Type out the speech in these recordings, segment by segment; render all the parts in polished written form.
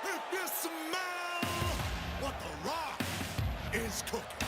If you smell what The Rock is cooking.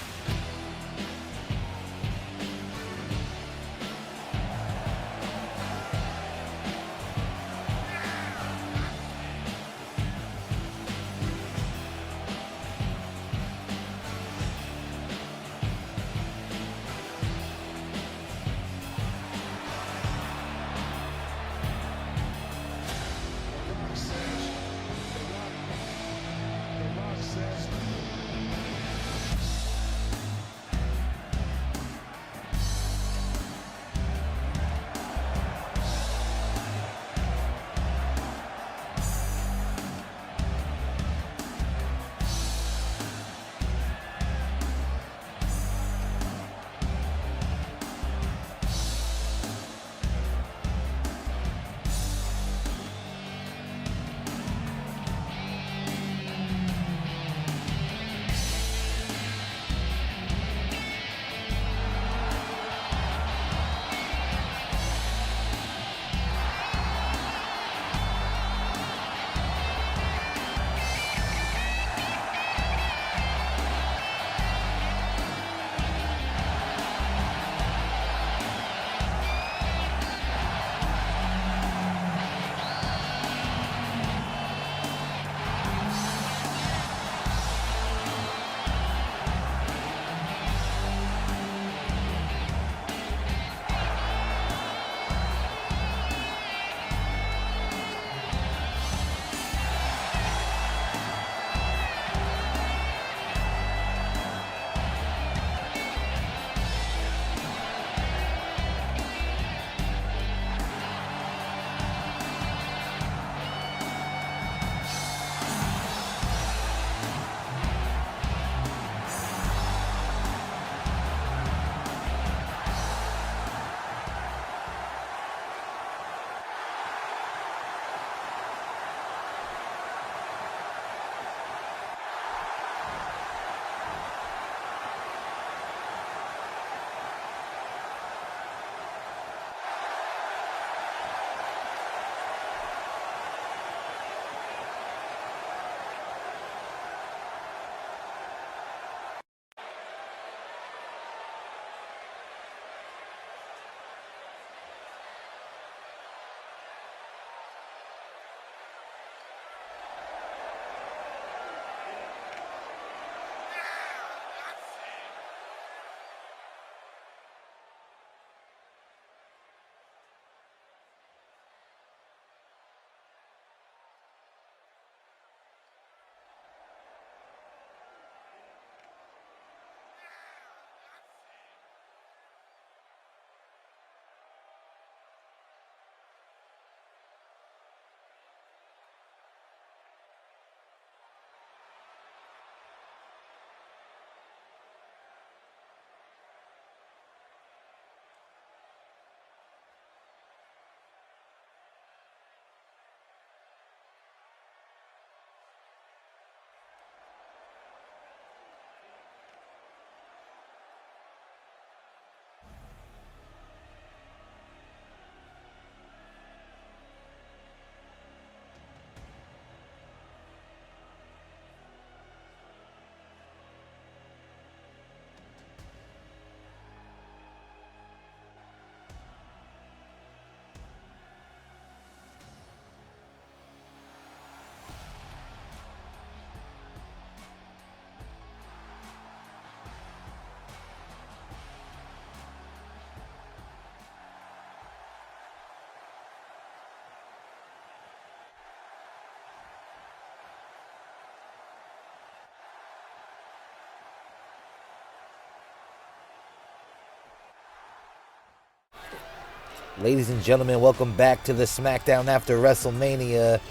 Ladies and gentlemen, welcome back to the Smackdown after WrestleMania.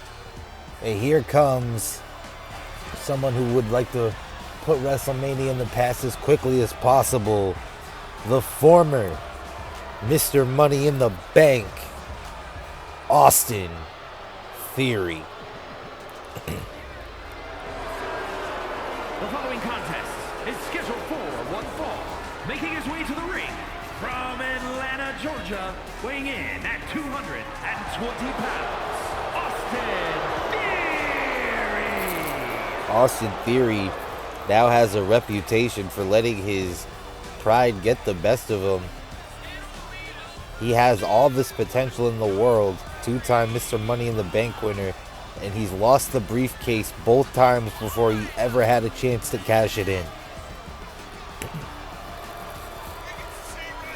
And here comes someone who would like to put WrestleMania in the past as quickly as possible. The former Mr. Money in the Bank, Austin Theory. The following contest is scheduled for one fall. Making his way to the ring from Atlanta, Georgia, weighing in at 220 pounds, Austin Theory. Austin Theory now has a reputation for letting his pride get the best of him. He has all this potential in the world, 2-time Mr. Money in the Bank winner, and he's lost the briefcase both times before he ever had a chance to cash it in.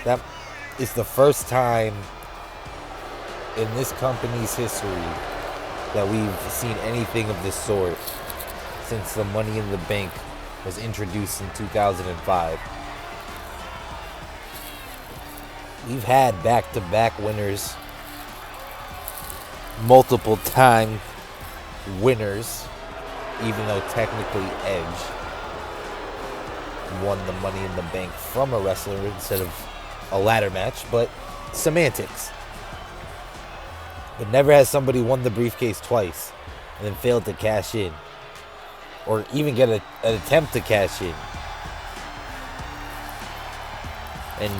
That is the first time in this company's history that we've seen anything of this sort since the Money in the Bank was introduced in 2005. We've had back-to-back winners, multiple time winners, even though technically Edge won the Money in the Bank from a wrestler instead of a ladder match, but semantics. But never has somebody won the briefcase twice and then failed to cash in, or even get an attempt to cash in. And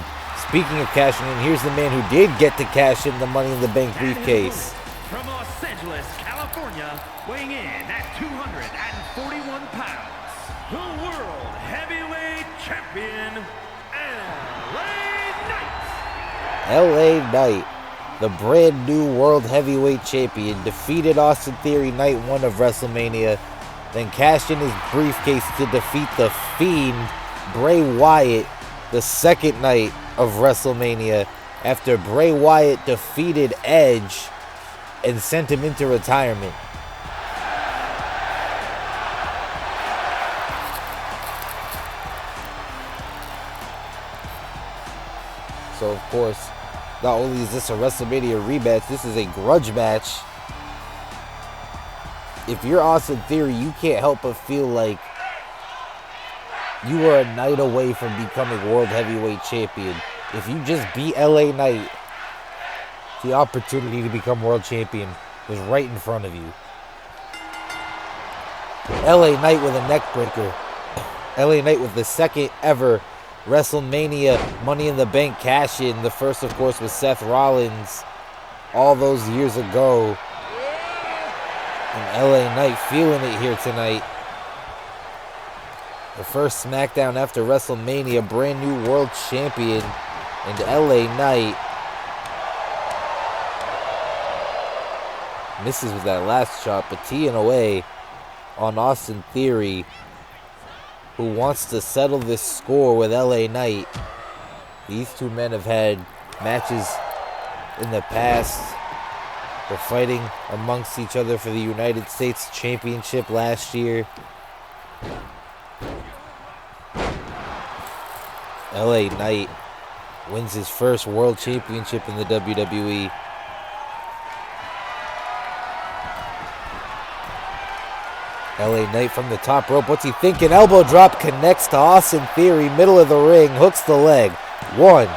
speaking of cashing in, here's the man who did get to cash in the Money in the Bank briefcase. From Los Angeles, California, weighing in at 241 pounds, the World Heavyweight Champion, LA Knight. LA Knight, the brand new World Heavyweight Champion, defeated Austin Theory night 1 of WrestleMania, then cashed in his briefcase to defeat the Fiend, Bray Wyatt, the second night of WrestleMania, after Bray Wyatt defeated Edge and sent him into retirement. So, of course, not only is this a WrestleMania rematch, this is a grudge match. If you're Austin Theory, you can't help but feel like you are a night away from becoming World Heavyweight Champion. If you just beat LA Knight, the opportunity to become World Champion is right in front of you. LA Knight with a neck breaker. LA Knight with the second ever WrestleMania Money in the Bank cash-in. The first, of course, was Seth Rollins all those years ago. And LA Knight feeling it here tonight. The first SmackDown after WrestleMania, brand new world champion, and LA Knight misses with that last shot, but teeing away on Austin Theory, who wants to settle this score with LA Knight. These two men have had matches in the past. They're fighting amongst each other for the United States Championship last year. LA Knight wins his first World Championship in the WWE. LA Knight from the top rope. What's he thinking? Elbow drop connects to Austin Theory. Middle of the ring. Hooks the leg. 1.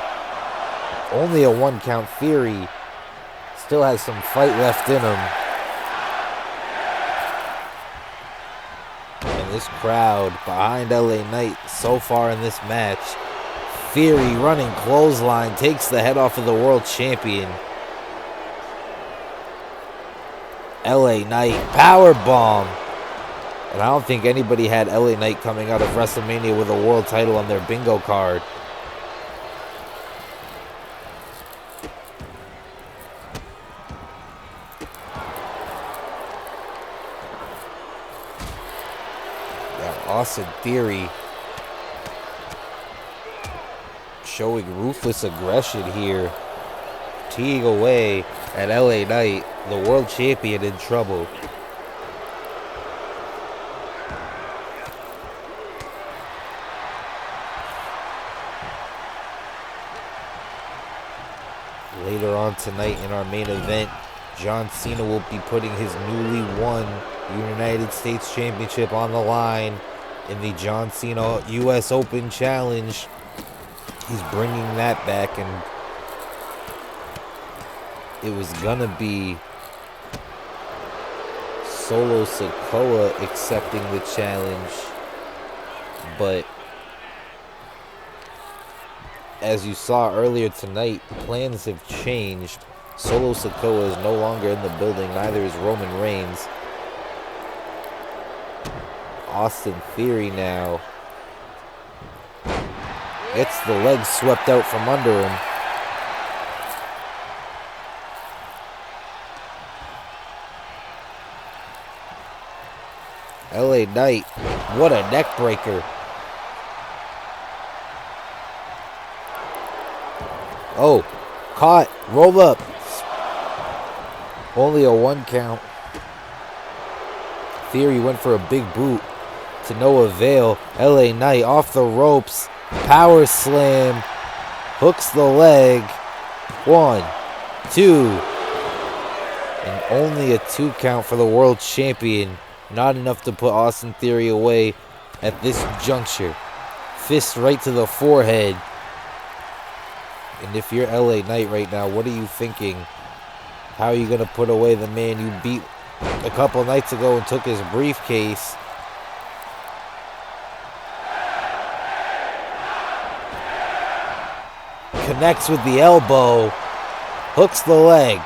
Only a 1 count. Theory still has some fight left in him. And this crowd behind LA Knight so far in this match. Theory running clothesline. Takes the head off of the world champion. LA Knight powerbomb. And I don't think anybody had LA Knight coming out of WrestleMania with a world title on their bingo card. Yeah, Austin Theory showing ruthless aggression here. Teeing away at LA Knight, the world champion, in trouble. Later on tonight in our main event, John Cena will be putting his newly won United States Championship on the line in the John Cena US Open Challenge. He's bringing that back, and it was gonna be Solo Sikoa accepting the challenge, but as you saw earlier tonight, plans have changed. Solo Sikoa is no longer in the building, neither is Roman Reigns. Austin Theory now gets the legs swept out from under him. LA Knight, what a neck breaker. Oh, caught, roll up. Only a 1 count. Theory went for a big boot to no avail. LA Knight off the ropes, power slam, hooks the leg. 1, 2, and only a 2 count for the world champion. Not enough to put Austin Theory away at this juncture. Fist right to the forehead. And if you're LA Knight right now, what are you thinking? How are you going to put away the man you beat a couple nights ago and took his briefcase? Connects with the elbow. Hooks the leg.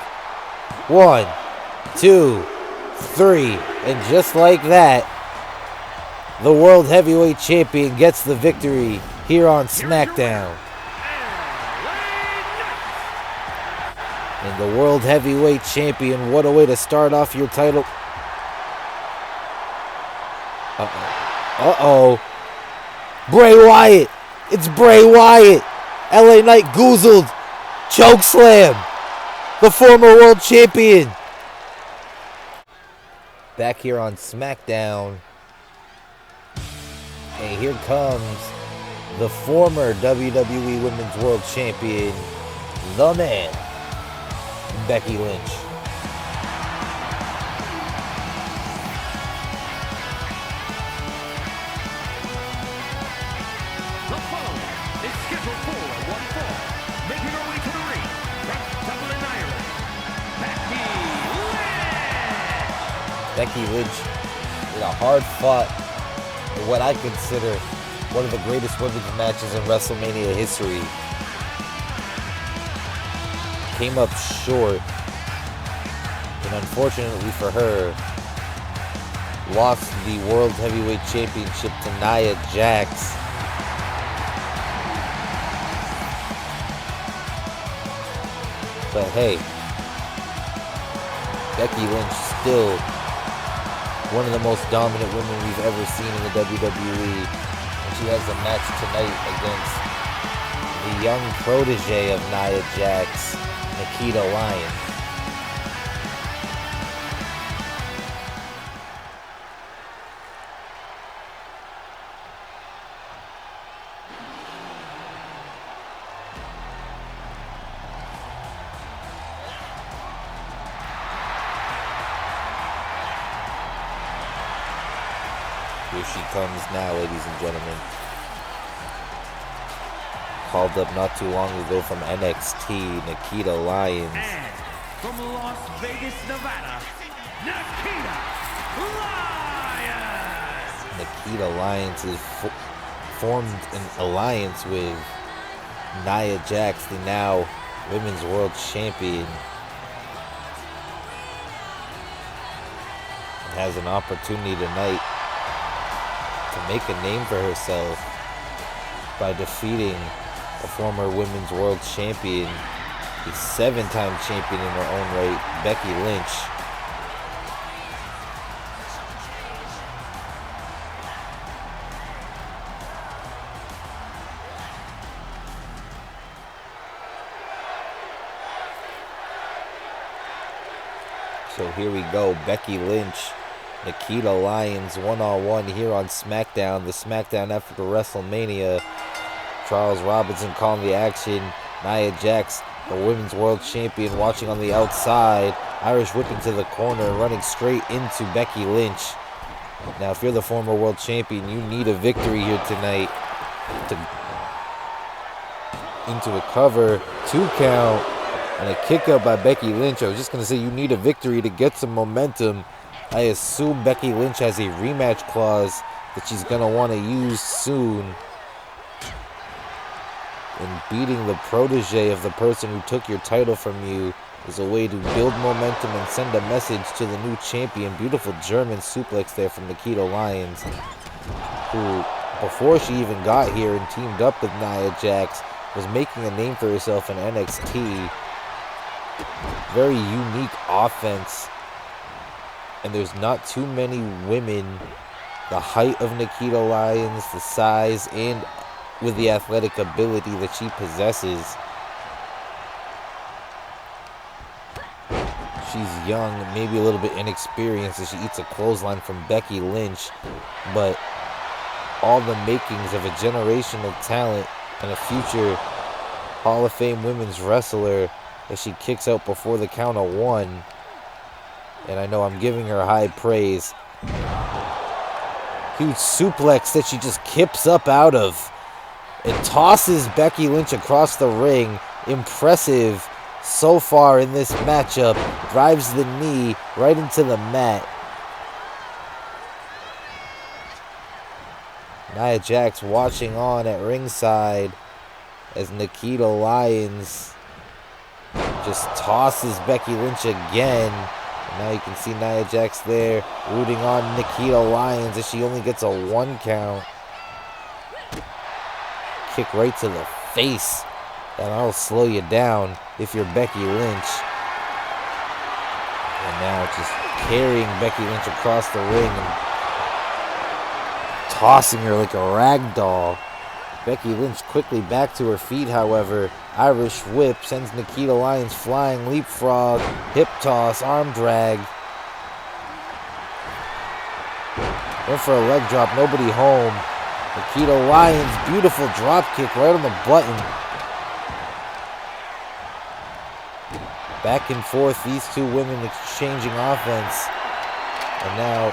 1, 2, 3. And just like that, the World Heavyweight Champion gets the victory here on Smackdown. And the World Heavyweight Champion, what a way to start off your title. Uh-oh. Bray Wyatt. It's Bray Wyatt. LA Knight goozled. Choke slam. The former world champion. Back here on Smackdown. And here comes the former WWE Women's World Champion, the man, Becky Lynch. The following is scheduled for one fall. Making her way to the ring from Dublin, Ireland, Becky Lynch in a hard-fought, what I consider one of the greatest women's matches in WrestleMania history. Came up short, and unfortunately for her, lost the World Heavyweight Championship to Nia Jax. But hey, Becky Lynch still one of the most dominant women we've ever seen in the WWE. And she has a match tonight against the young protege of Nia Jax, Nikita Lyons. Here she comes now, ladies and gentlemen. Called up not too long ago from NXT, Nikita Lyons. And from Las Vegas, Nevada, Nikita Lyons. Nikita Lyons has formed an alliance with Nia Jax, the now Women's World Champion. And has an opportunity tonight to make a name for herself by defeating a former Women's World Champion, a 7-time champion in her own right, Becky Lynch. So here we go, Becky Lynch, Nikita Lyons, one-on-one here on SmackDown. The SmackDown after WrestleMania. Charles Robinson calling the action. Nia Jax, the Women's World Champion, watching on the outside. Irish whip into the corner, running straight into Becky Lynch. Now, if you're the former World Champion, you need a victory here tonight. Into a cover, 2 count, and a kick out by Becky Lynch. I was just going to say, you need a victory to get some momentum. I assume Becky Lynch has a rematch clause that she's going to want to use soon. And beating the protege of the person who took your title from you as a way to build momentum and send a message to the new champion. Beautiful German suplex there from Nikita Lyons, who, before she even got here and teamed up with Nia Jax, was making a name for herself in NXT. Very unique offense, and there's not too many women the height of Nikita Lyons, the size, and with the athletic ability that she possesses. She's young, maybe a little bit inexperienced as she eats a clothesline from Becky Lynch, but all the makings of a generational talent and a future Hall of Fame women's wrestler as she kicks out before the count of one. And I know I'm giving her high praise. Huge suplex that she just kips up out of and tosses Becky Lynch across the ring. Impressive so far in this matchup. Drives the knee right into the mat. Nia Jax watching on at ringside as Nikita Lyons just tosses Becky Lynch again. And now you can see Nia Jax there rooting on Nikita Lyons as she only gets a 1 count. Kick right to the face. That'll slow you down if you're Becky Lynch. And now just carrying Becky Lynch across the ring and tossing her like a rag doll. Becky Lynch quickly back to her feet, however. Irish whip sends Nikita Lyons flying, leapfrog, hip toss, arm drag. Went for a leg drop, nobody home. Nikita Lyons, beautiful drop kick right on the button. Back and forth, these two women exchanging offense. And now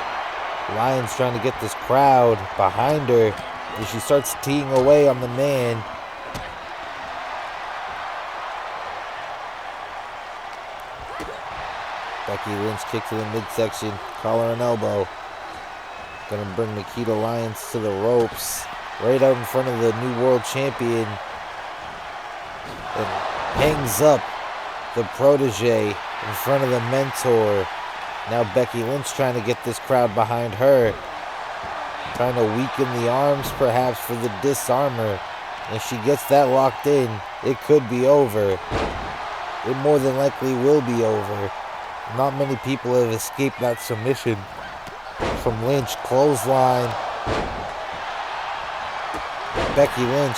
Lyons trying to get this crowd behind her as she starts teeing away on the man. Becky Lynch kick to the midsection, collar and elbow. Gonna bring Nikita Lyons to the ropes, right out in front of the new world champion. And hangs up the protege in front of the mentor. Now Becky Lynch trying to get this crowd behind her. Trying to weaken the arms perhaps for the disarmer. If she gets that locked in, it could be over. It more than likely will be over. Not many people have escaped that submission from Lynch. Clothesline. Becky Lynch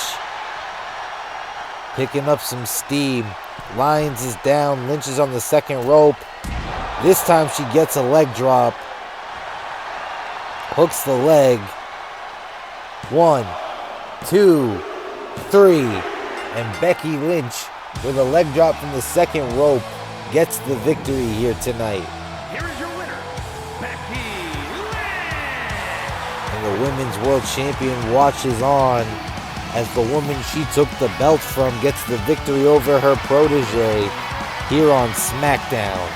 picking up some steam. Lyons is down. Lynch is on the second rope. This time she gets a leg drop. Hooks the leg. 1, 2, 3. And Becky Lynch with a leg drop from the second rope gets the victory here tonight. Here is your winner, Becky Lynch. And the women's world champion watches on as the woman she took the belt from gets the victory over her protege here on Smackdown.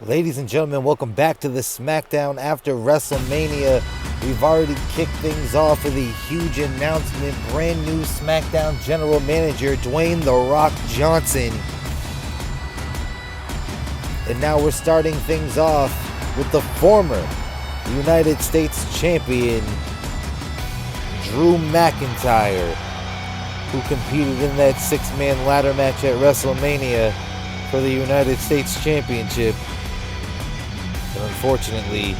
Ladies and gentlemen, welcome back to the Smackdown after WrestleMania. We've already kicked things off with a huge announcement. Brand new Smackdown General Manager, Dwayne "The Rock" Johnson. And now we're starting things off with the former United States Champion, Drew McIntyre, who competed in that 6-man ladder match at WrestleMania for the United States Championship. And unfortunately,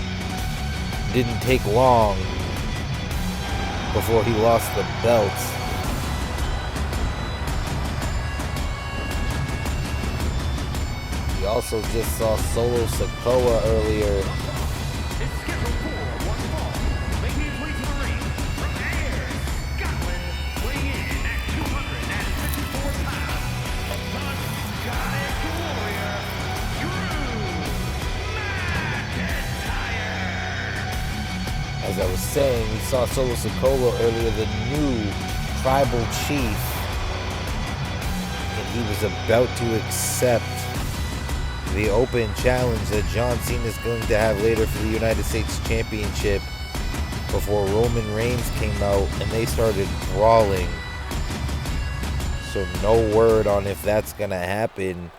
didn't take long before he lost the belt. We also just saw Solo Sikoa earlier. It's scheduled for one fall, making his way to the ring from Ayr, Scotland, weighing in at 254 pounds, the Scottish Warrior, Drew McIntyre. As I was saying, we saw Solo Sikoa earlier, the new tribal chief, and he was about to accept the open challenge that John Cena is going to have later for the United States Championship before Roman Reigns came out and they started brawling. So So no word on if that's going to happen.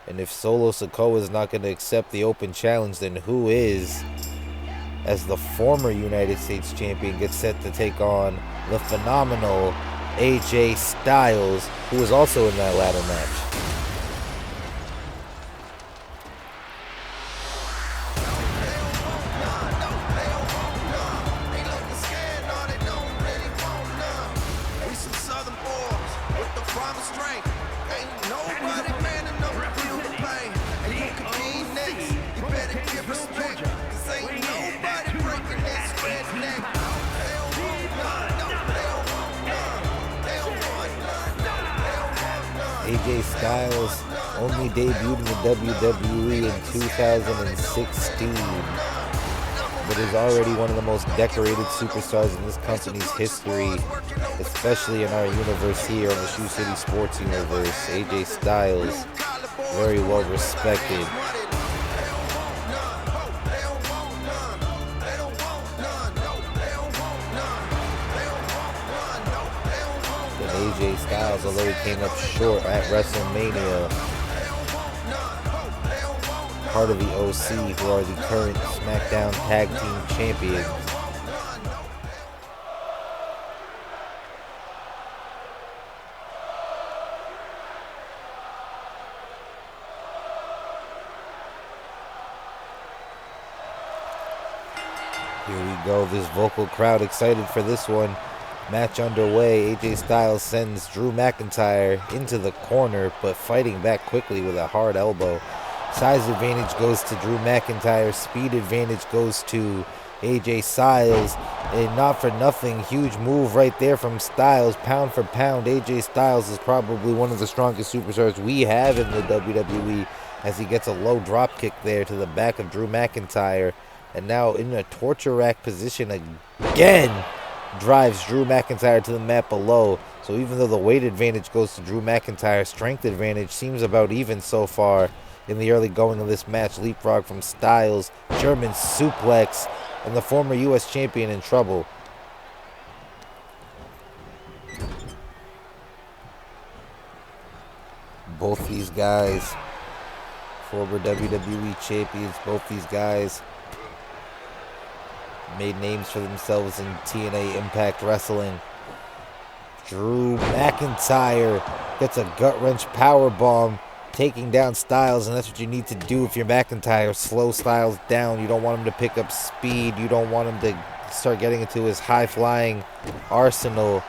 And if Solo Sikoa is not going to accept the open challenge, then who is? As the former United States champion gets set to take on the phenomenal AJ Styles, who was also in that ladder match. AJ Styles only debuted in the WWE in 2016, but is already one of the most decorated superstars in this company's history, especially in our universe here on the Shoe City Sports universe. AJ Styles, very well respected. AJ Styles, although he came up short at WrestleMania, part of the OC, who are the current Smackdown Tag Team Champions. Here we go, this vocal crowd excited for this one. Match underway. AJ Styles sends Drew McIntyre into the corner, but fighting back quickly with a hard elbow. Size advantage goes to Drew McIntyre. Speed advantage goes to AJ Styles. And not for nothing, huge move right there from Styles. Pound for pound, AJ Styles is probably one of the strongest superstars we have in the WWE, as he gets a low drop kick there to the back of Drew McIntyre. And now in a torture rack position again, drives Drew McIntyre to the mat below. So even though the weight advantage goes to Drew McIntyre, strength advantage seems about even so far in the early going of this match. Leapfrog from Styles, German suplex, and the former U.S. champion in trouble. Both these guys, former WWE champions, both these guys made names for themselves in TNA Impact Wrestling. Drew McIntyre gets a gut-wrench powerbomb, taking down Styles, and that's what you need to do if you're McIntyre. Slow Styles down. You don't want him to pick up speed. You don't want him to start getting into his high-flying arsenal,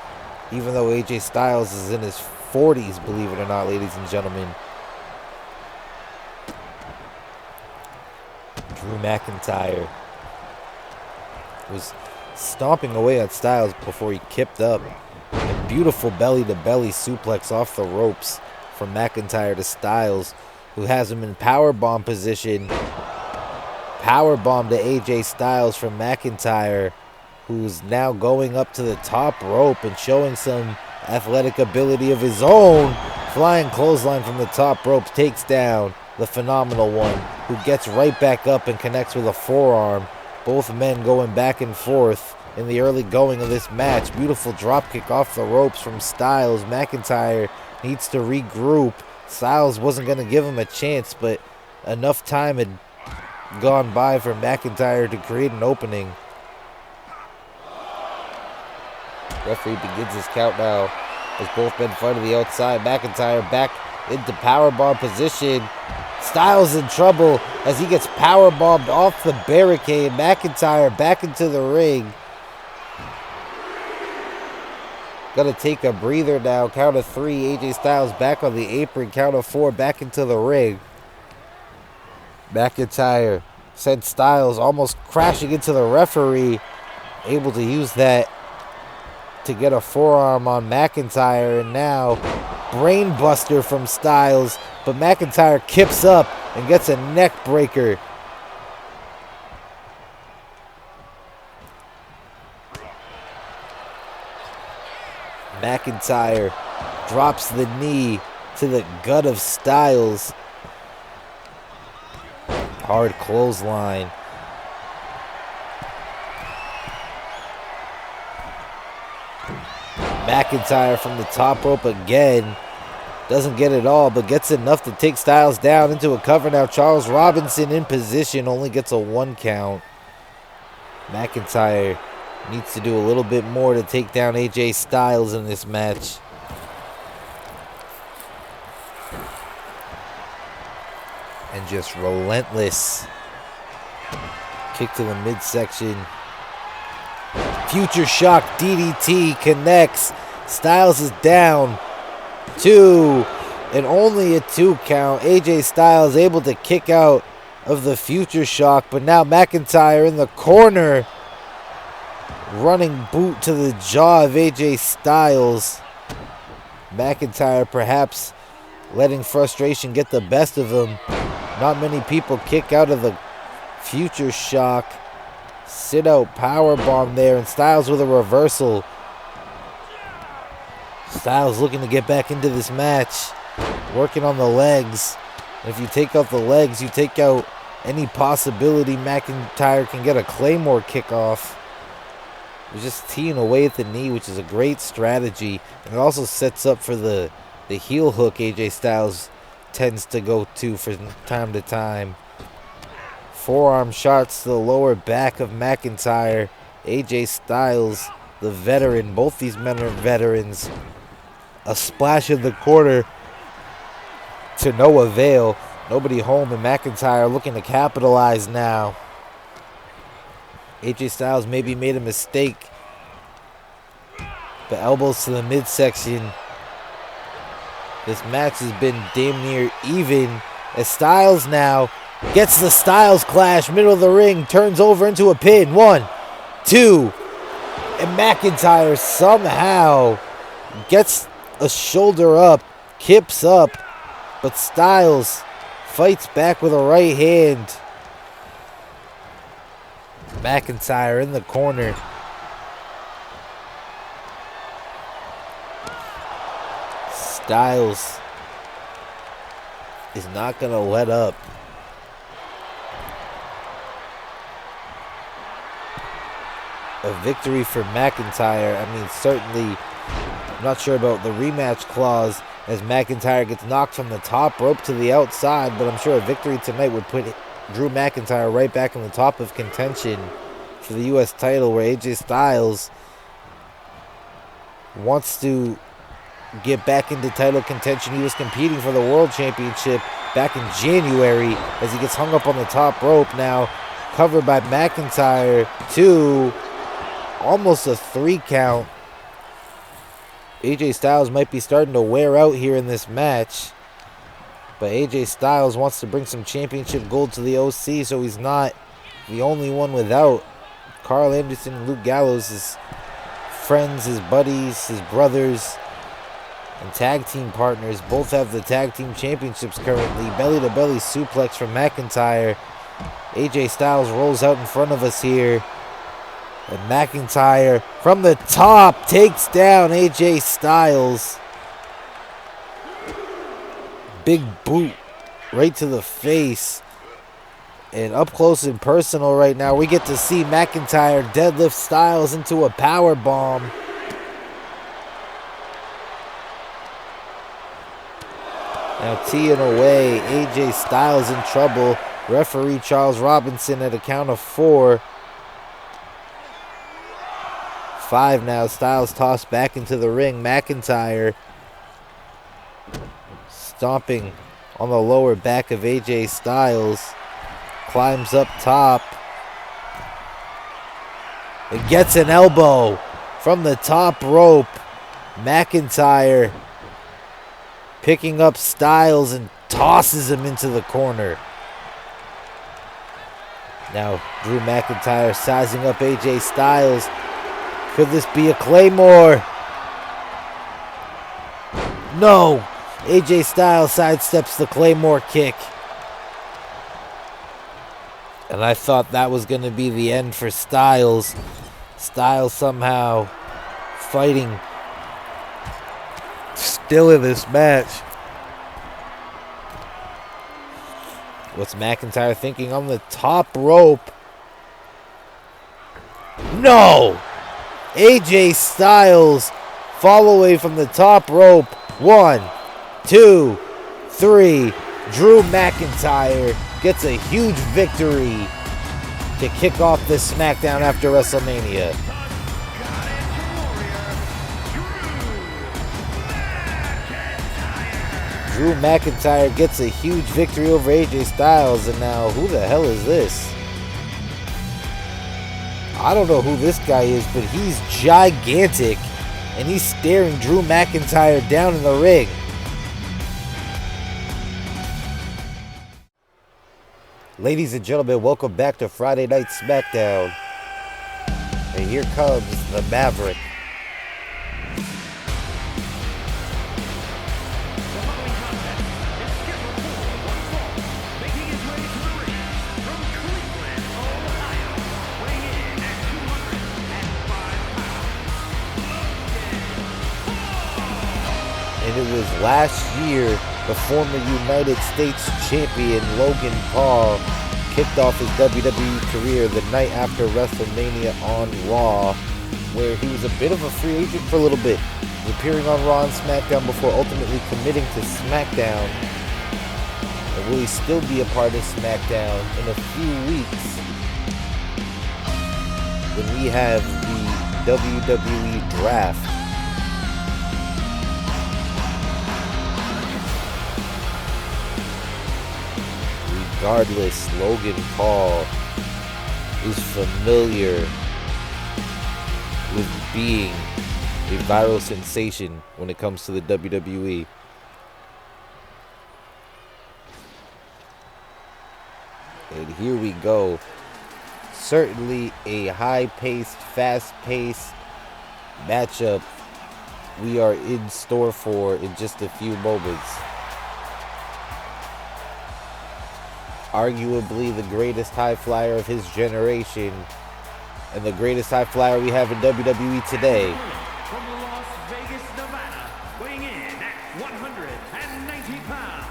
even though AJ Styles is in his 40s, believe it or not, ladies and gentlemen. Drew McIntyre was stomping away at Styles before he kipped up. A beautiful belly-to-belly suplex off the ropes from McIntyre to Styles, who has him in powerbomb position. Powerbomb to AJ Styles from McIntyre, who's now going up to the top rope and showing some athletic ability of his own. Flying clothesline from the top rope, takes down the phenomenal one, who gets right back up and connects with a forearm. Both men going back and forth in the early going of this match. Beautiful dropkick off the ropes from Styles. McIntyre needs to regroup. Styles wasn't going to give him a chance, but enough time had gone by for McIntyre to create an opening. Referee begins his count now as both men fight to the outside. McIntyre back into powerbomb position. Styles in trouble as he gets powerbombed off the barricade. McIntyre back into the ring. Gotta take a breather now. Count of 3. AJ Styles back on the apron. Count of 4. Back into the ring. McIntyre sent Styles almost crashing into the referee. Able to use that to get a forearm on McIntyre. And now brainbuster from Styles. But McIntyre kips up and gets a neck breaker. McIntyre drops the knee to the gut of Styles. Hard clothesline. McIntyre from the top rope again. Doesn't get it all, but gets enough to take Styles down into a cover. Now Charles Robinson in position, only gets a 1 count. McIntyre needs to do a little bit more to take down AJ Styles in this match. And just relentless. Kick to the midsection. Future Shock DDT connects. Styles is down. 2, and only a 2 count. AJ Styles able to kick out of the Future Shock, but now McIntyre in the corner. Running boot to the jaw of AJ Styles. McIntyre perhaps letting frustration get the best of him. Not many people kick out of the Future Shock. Sit out powerbomb there, and Styles with a reversal. Styles looking to get back into this match. Working on the legs. And if you take out the legs, you take out any possibility McIntyre can get a Claymore kickoff. He's just teeing away at the knee, which is a great strategy. And it also sets up for the heel hook AJ Styles tends to go to from time to time. Forearm shots to the lower back of McIntyre. AJ Styles, the veteran. Both these men are veterans. A splash in the corner to no avail. Nobody home, and McIntyre looking to capitalize now. AJ Styles maybe made a mistake. But elbows to the midsection. This match has been damn near even. As Styles now gets the Styles Clash, middle of the ring, turns over into a pin. 1, 2, and McIntyre somehow gets a shoulder up, kips up, but Styles fights back with a right hand. McIntyre in the corner. Styles is not going to let up. A victory for McIntyre. I mean, certainly, I'm not sure about the rematch clause as McIntyre gets knocked from the top rope to the outside, but I'm sure a victory tonight would put Drew McIntyre right back in the top of contention for the U.S. title, where AJ Styles wants to get back into title contention. He was competing for the World Championship back in January as he gets hung up on the top rope. Now covered by McIntyre. 2, almost a 3 count. AJ Styles might be starting to wear out here in this match. But AJ Styles wants to bring some championship gold to the OC, so he's not the only one without. Carl Anderson and Luke Gallows, his friends, his buddies, his brothers, and tag team partners both have the tag team championships currently. Belly-to-belly suplex from McIntyre. AJ Styles rolls out in front of us here. And McIntyre from the top takes down AJ Styles. Big boot right to the face. And up close and personal right now, we get to see McIntyre deadlift Styles into a power bomb. Now teeing away, AJ Styles in trouble. Referee Charles Robinson at a count of 4. 5 now. Styles tossed back into the ring. McIntyre stomping on the lower back of AJ Styles. Climbs up top. And gets an elbow from the top rope. McIntyre picking up Styles and tosses him into the corner. Now Drew McIntyre sizing up AJ Styles. Could this be a Claymore? No! AJ Styles sidesteps the Claymore kick. And I thought that was going to be the end for Styles. Styles somehow fighting still in this match. What's McIntyre thinking on the top rope? No! AJ Styles Fall away from the top rope. 1, 2, 3. Drew McIntyre gets a huge victory to kick off this SmackDown after WrestleMania. Drew McIntyre gets a huge victory over AJ Styles, and now who the hell is this? I don't know who this guy is, but he's gigantic, and he's staring Drew McIntyre down in the ring. Ladies and gentlemen, welcome back to Friday Night SmackDown. And here comes the Maverick. And it was last year the former United States champion Logan Paul kicked off his WWE career the night after WrestleMania on Raw, where he was a bit of a free agent for a little bit, appearing on Raw and SmackDown before ultimately committing to SmackDown. And will he still be a part of SmackDown in a few weeks when we have the WWE Draft? Regardless, Logan Paul is familiar with being a viral sensation when it comes to the WWE. And here we go. Certainly a high-paced, fast-paced matchup we are in store for in just a few moments. Arguably the greatest high flyer of his generation and the greatest high flyer we have in WWE today. From Las Vegas, Nevada, weighing in at 190 pounds,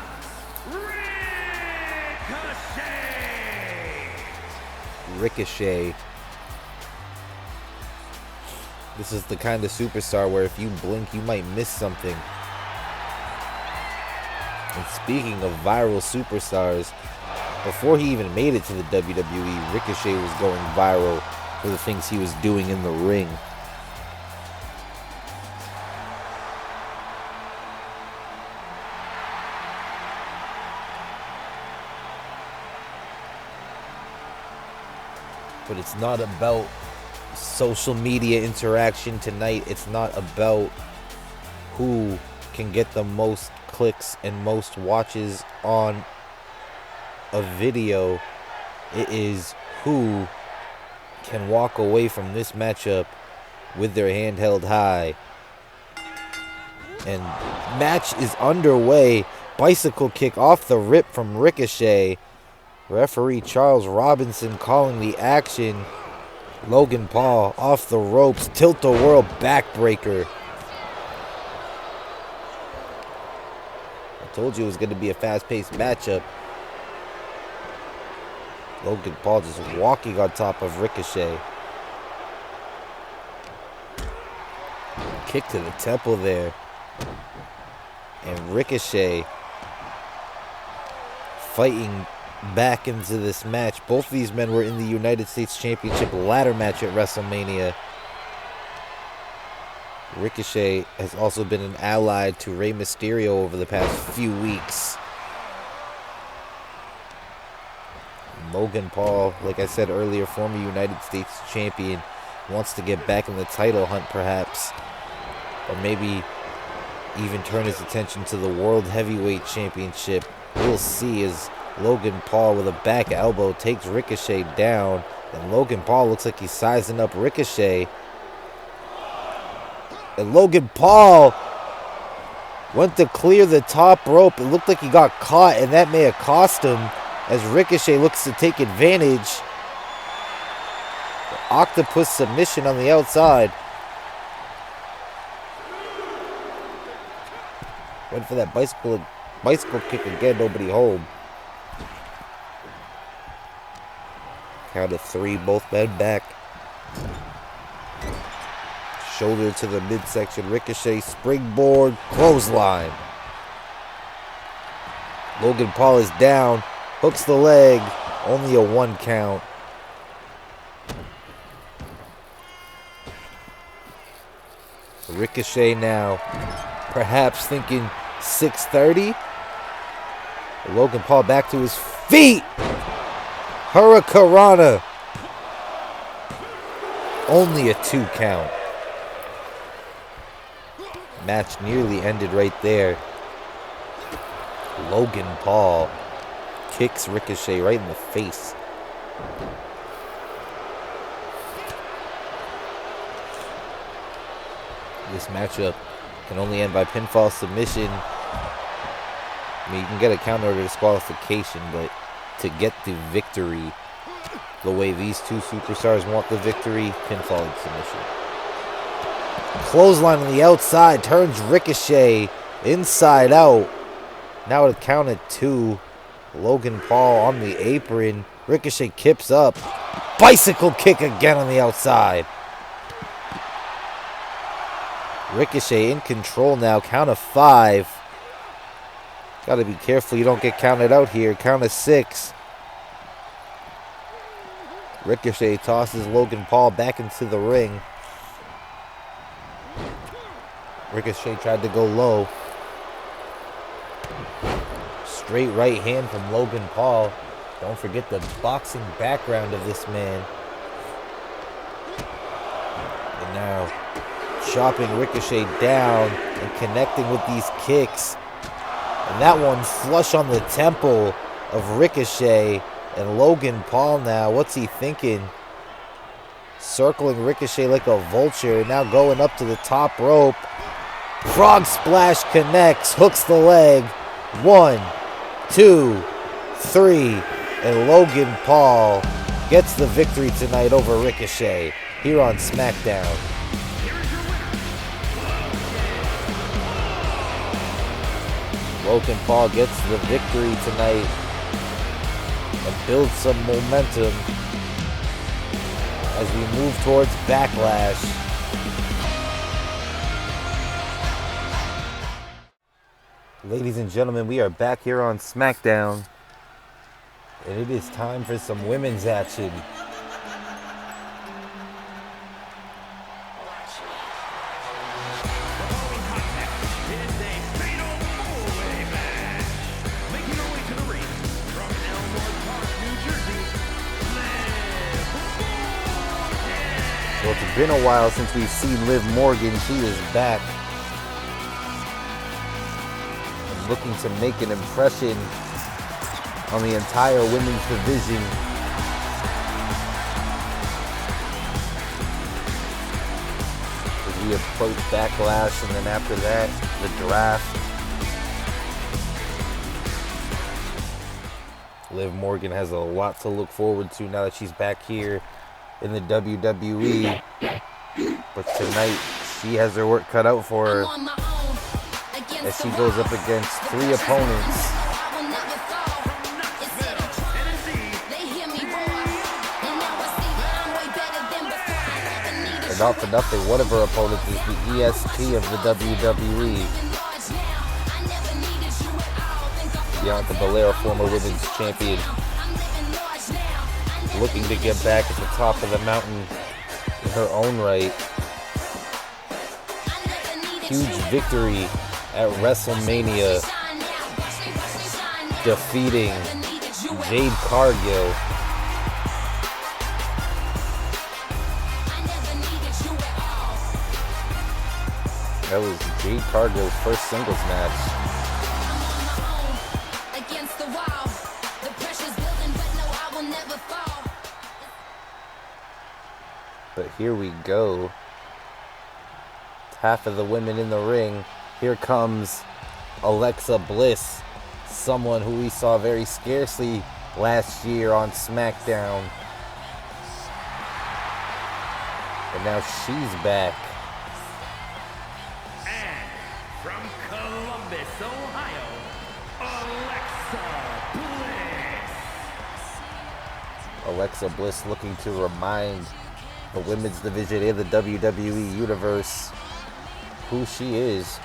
Ricochet. This is the kind of superstar where if you blink, you might miss something. And speaking of viral superstars, before he even made it to the WWE, Ricochet was going viral for the things he was doing in the ring. But it's not about social media interaction tonight. It's not about who can get the most clicks and most watches on a video. It is who can walk away from this matchup with their hand held high. And match is underway. Bicycle kick off the rip from Ricochet. Referee Charles Robinson calling the action. Logan Paul off the ropes. Tilt-a-whirl backbreaker. I told you it was going to be a fast-paced matchup. Logan Paul just walking on top of Ricochet. Kick to the temple there. And Ricochet fighting back into this match. Both these men were in the United States Championship ladder match at WrestleMania. Ricochet has also been an ally to Rey Mysterio over the past few weeks. Logan Paul, like I said earlier, former United States champion, wants to get back in the title hunt perhaps, or maybe even turn his attention to the World Heavyweight Championship. We'll see as Logan Paul with a back elbow takes Ricochet down, and Logan Paul looks like he's sizing up Ricochet. And Logan Paul went to clear the top rope. It looked like he got caught, and that may have cost him as Ricochet looks to take advantage. The octopus submission on the outside. Went for that bicycle kick again, nobody home. Count of three, both men back. Shoulder to the midsection. Ricochet, springboard, clothesline. Logan Paul is down. Hooks the leg. Only a 1 count. Ricochet now perhaps thinking 6:30. Logan Paul back to his feet. Hurricanrana. Only a 2 count. Match nearly ended right there. Logan Paul kicks Ricochet right in the face. This matchup can only end by pinfall submission. I mean, you can get a counter to disqualification, but to get the victory the way these two superstars want the victory, pinfall and submission. Clothesline on the outside, turns Ricochet inside out. Now at count at 2. Logan Paul on the apron. Ricochet kips up. Bicycle kick again on the outside. Ricochet in control now. Count of 5. Got to be careful you don't get counted out here. Count of 6. Ricochet tosses Logan Paul back into the ring. Ricochet tried to go low. Straight right hand from Logan Paul. Don't forget the boxing background of this man. And now chopping Ricochet down and connecting with these kicks. And that one flush on the temple of Ricochet. And Logan Paul now, what's he thinking? Circling Ricochet like a vulture. Now going up to the top rope. Frog splash connects, hooks the leg. 1, 2, 3. And Logan Paul gets the victory tonight over Ricochet here on Smackdown. Logan Paul gets the victory tonight and builds some momentum as we move towards Backlash. Ladies and gentlemen, we are back here on Smackdown, and it is time for some women's action. Well, it's been a while since we've seen Liv Morgan. She is back and looking to make an impression on the entire women's division. As we approach Backlash, and then after that, the draft. Liv Morgan has a lot to look forward to now that she's back here in the WWE, but tonight she has her work cut out for her as she goes up against 3 opponents. And not for nothing, one of her opponents is the EST of the WWE. Bianca Belair, former women's champion, looking to get back at the top of the mountain in her own right. Huge victory at WrestleMania, defeating Jade Cargill. That was Jade Cargill's first singles match. But here we go. Half of the women in the ring. Here comes Alexa Bliss, someone who we saw very scarcely last year on SmackDown. And now she's back. And from Columbus, Ohio, Alexa Bliss. Alexa Bliss looking to remind the women's division in the WWE Universe, who she is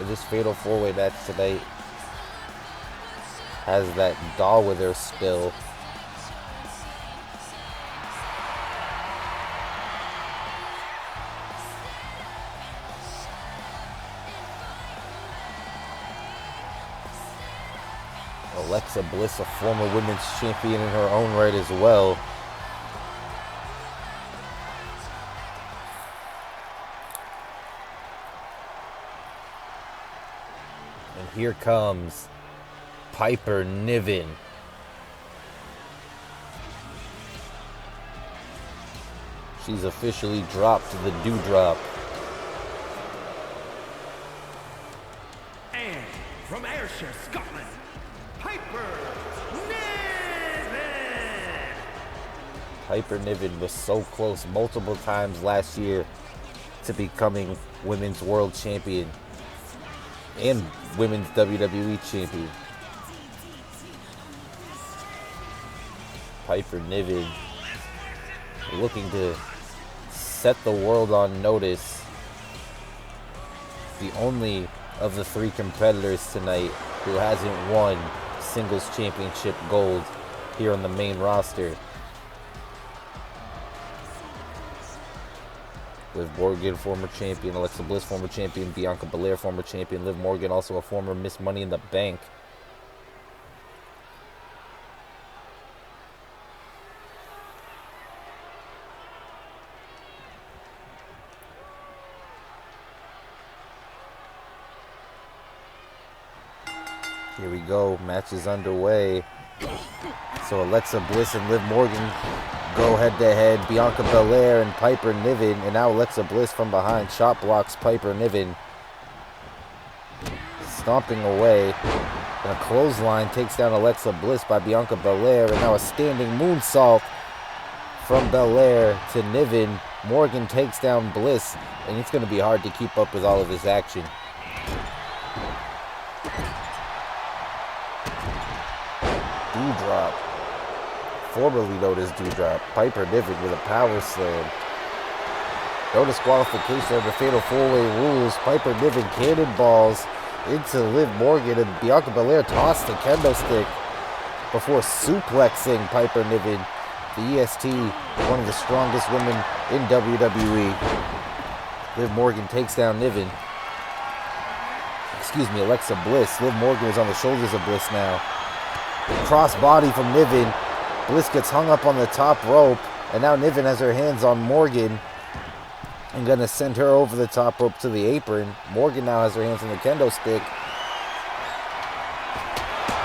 in this fatal four-way match tonight. Has that doll with her spill. Alexa Bliss, a former women's champion in her own right as well. And here comes Piper Niven. She's officially dropped the dewdrop. And from Ayrshire, Scotland, Piper Niven! Piper Niven was so close multiple times last year to becoming Women's World Champion and Women's WWE Champion. Piper Niven looking to set the world on notice. The only of the three competitors tonight who hasn't won singles championship gold here on the main roster. Liv Morgan, former champion. Alexa Bliss, former champion. Bianca Belair, former champion. Liv Morgan, also a former Miss Money in the Bank. Here we go. Match is underway. So Alexa Bliss and Liv Morgan go head-to-head. Bianca Belair and Piper Niven. And now Alexa Bliss from behind chop blocks Piper Niven. Stomping away. And a clothesline takes down Alexa Bliss by Bianca Belair. And now a standing moonsault from Belair to Niven. Morgan takes down Bliss. And it's going to be hard to keep up with all of this action. Dewdrop. Formerly known as Dewdrop. Piper Niven with a power slam. No disqualification under Fatal 4-Way rules. Piper Niven cannonballs into Liv Morgan, and Bianca Belair tossed the kendo stick before suplexing Piper Niven. The EST, one of the strongest women in WWE. Liv Morgan takes down Niven. Alexa Bliss. Liv Morgan is on the shoulders of Bliss now. Cross body from Niven. Bliss gets hung up on the top rope, and now Niven has her hands on Morgan and gonna send her over the top rope to the apron. Morgan now has her hands on the kendo stick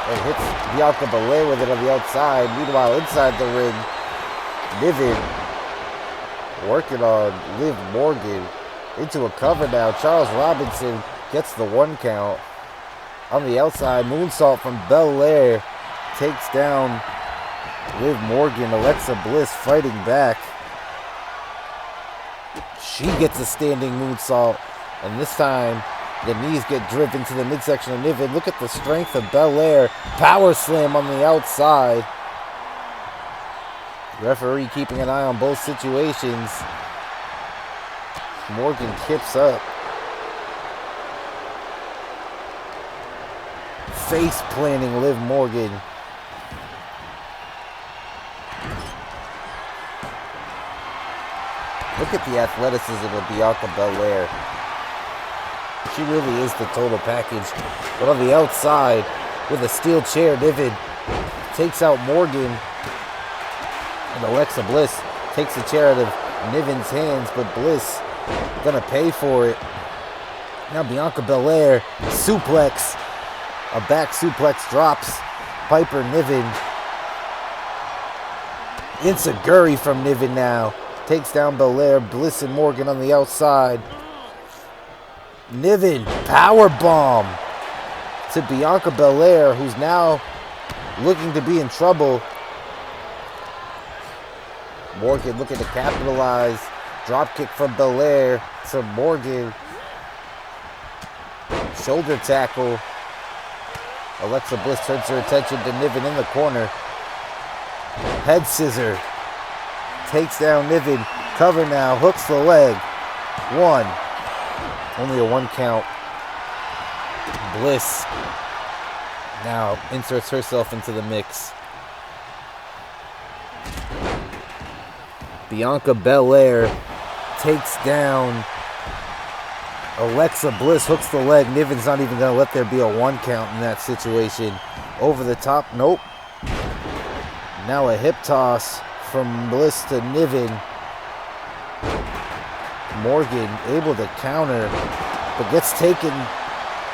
and hits Bianca Belair with it on the outside. Meanwhile, inside the ring, Niven working on Liv Morgan into a cover now. Charles Robinson gets the 1 count. On the outside, moonsault from Belair takes down Liv Morgan. Alexa Bliss fighting back. She gets a standing moonsault, and this time the knees get driven to the midsection of Niven. Look at the strength of Belair. Power slam on the outside. Referee keeping an eye on both situations. Morgan kips up. Face planting Liv Morgan. Look at the athleticism of Bianca Belair. She really is the total package. But on the outside, with a steel chair, Niven takes out Morgan. And Alexa Bliss takes the chair out of Niven's hands, but Bliss gonna pay for it. Now Bianca Belair, suplex. A back suplex drops Piper Niven. Enziguri from Niven now. Takes down Belair. Bliss and Morgan on the outside. Niven, powerbomb to Bianca Belair, who's now looking to be in trouble. Morgan looking to capitalize. Dropkick from Belair to Morgan. Shoulder tackle. Alexa Bliss turns her attention to Niven in the corner. Head scissor. Takes down Niven. cover now, hooks the leg. 1. Only a 1 count. Bliss now inserts herself into the mix. Bianca Belair takes down Alexa Bliss, hooks the leg. Niven's not even going to let there be a 1 count in that situation. Over the top, nope. Now a hip toss from Bliss to Niven. Morgan able to counter, but gets taken.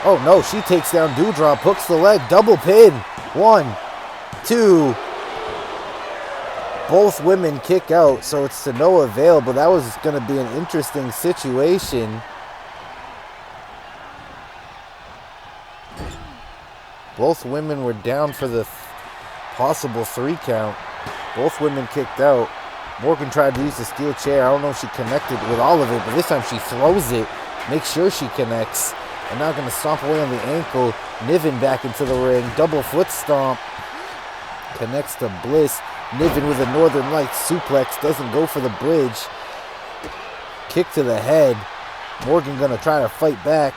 Oh no, she takes down Doudrop, hooks the leg, double pin. 1, 2. Both women kick out, so it's to no avail, but that was going to be an interesting situation. Both women were down for the possible 3 count. Both women kicked out. Morgan tried to use the steel chair. I don't know if she connected with all of it, but this time she throws it, makes sure she connects. And now going to stomp away on the ankle. Niven back into the ring. Double foot stomp. Connects to Bliss. Niven with a Northern Lights suplex. Doesn't go for the bridge. Kick to the head. Morgan going to try to fight back.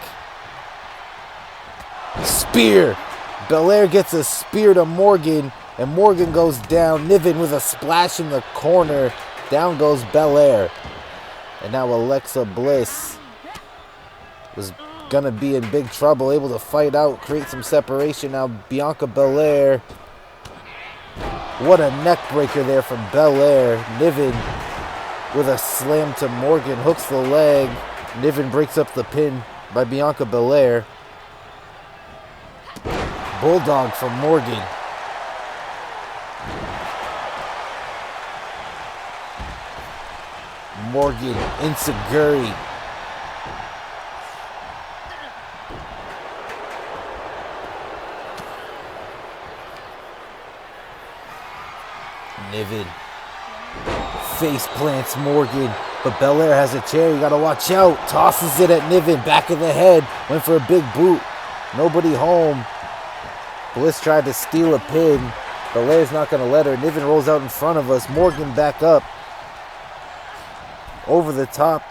Spear. Belair gets a spear to Morgan. And Morgan goes down. Niven with a splash in the corner. Down goes Belair. And now Alexa Bliss was going to be in big trouble. Able to fight out, create some separation. Now Bianca Belair. What a neck breaker there from Belair. Niven with a slam to Morgan. Hooks the leg. Niven breaks up the pin by Bianca Belair. Bulldog from Morgan. Morgan Inseguri. Niven face plants Morgan, but Belair has a chair. You gotta watch out. Tosses it at Niven, back of the head. Went for a big boot. Nobody home. Bliss tried to steal a pin. Belair's not gonna let her. Niven rolls out in front of us. Morgan back up. Over the top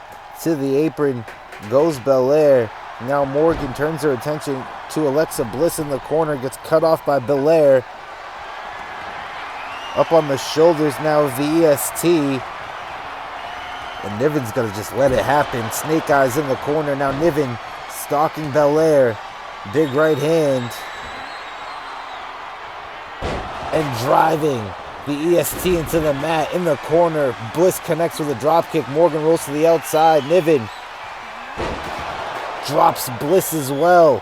to the apron goes Belair. Now Morgan turns her attention to Alexa Bliss in the corner. Gets cut off by Belair. Up on the shoulders now of the EST. And Niven's going to just let it happen. Snake Eyes in the corner. Now Niven stalking Belair. Big right hand. And driving the EST into the mat in the corner. Bliss connects with a dropkick. Morgan rolls to the outside. Niven drops Bliss as well.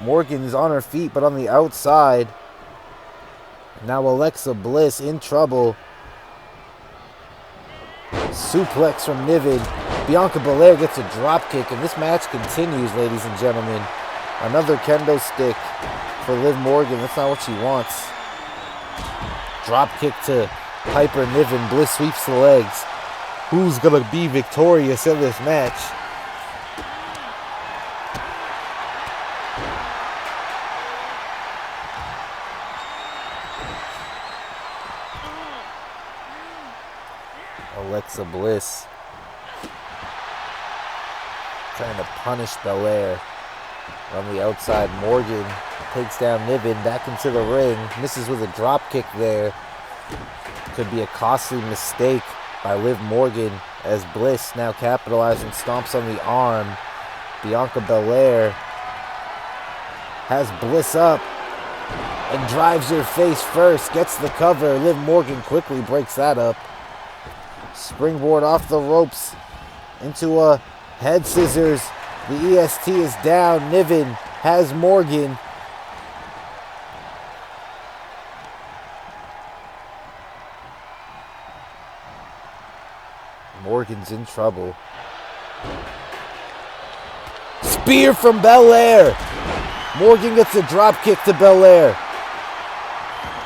Morgan's on her feet, but on the outside. Now Alexa Bliss in trouble. Suplex from Niven. Bianca Belair gets a dropkick, and this match continues, ladies and gentlemen. Another kendo stick for Liv Morgan. That's not what she wants. Dropkick to Piper Niven. Bliss sweeps the legs. Who's going to be victorious in this match? Alexa Bliss trying to punish Belair. On the outside, Morgan takes down Niven back into the ring. Misses with a drop kick there. Could be a costly mistake by Liv Morgan as Bliss now capitalizing, stomps on the arm. Bianca Belair has Bliss up and drives her face first. Gets the cover. Liv Morgan quickly breaks that up. Springboard off the ropes into a head scissors. The EST is down. Niven has Morgan. Morgan's in trouble. Spear from Belair. Morgan gets a drop kick to Belair.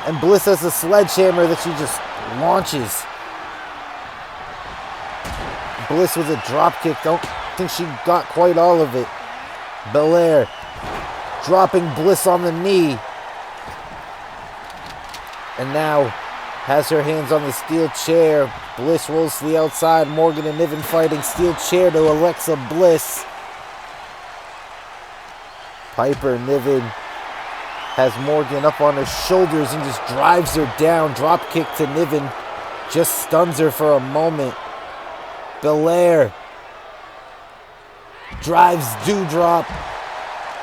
And Bliss has a sledgehammer that she just launches. Bliss with a drop kick. Don't think she got quite all of it. Belair dropping Bliss on the knee. And now has her hands on the steel chair. Bliss rolls to the outside. Morgan and Niven fighting. Steel chair to Alexa Bliss. Piper Niven has Morgan up on her shoulders and just drives her down. Drop kick to Niven. Just stuns her for a moment. Belair drives Dewdrop.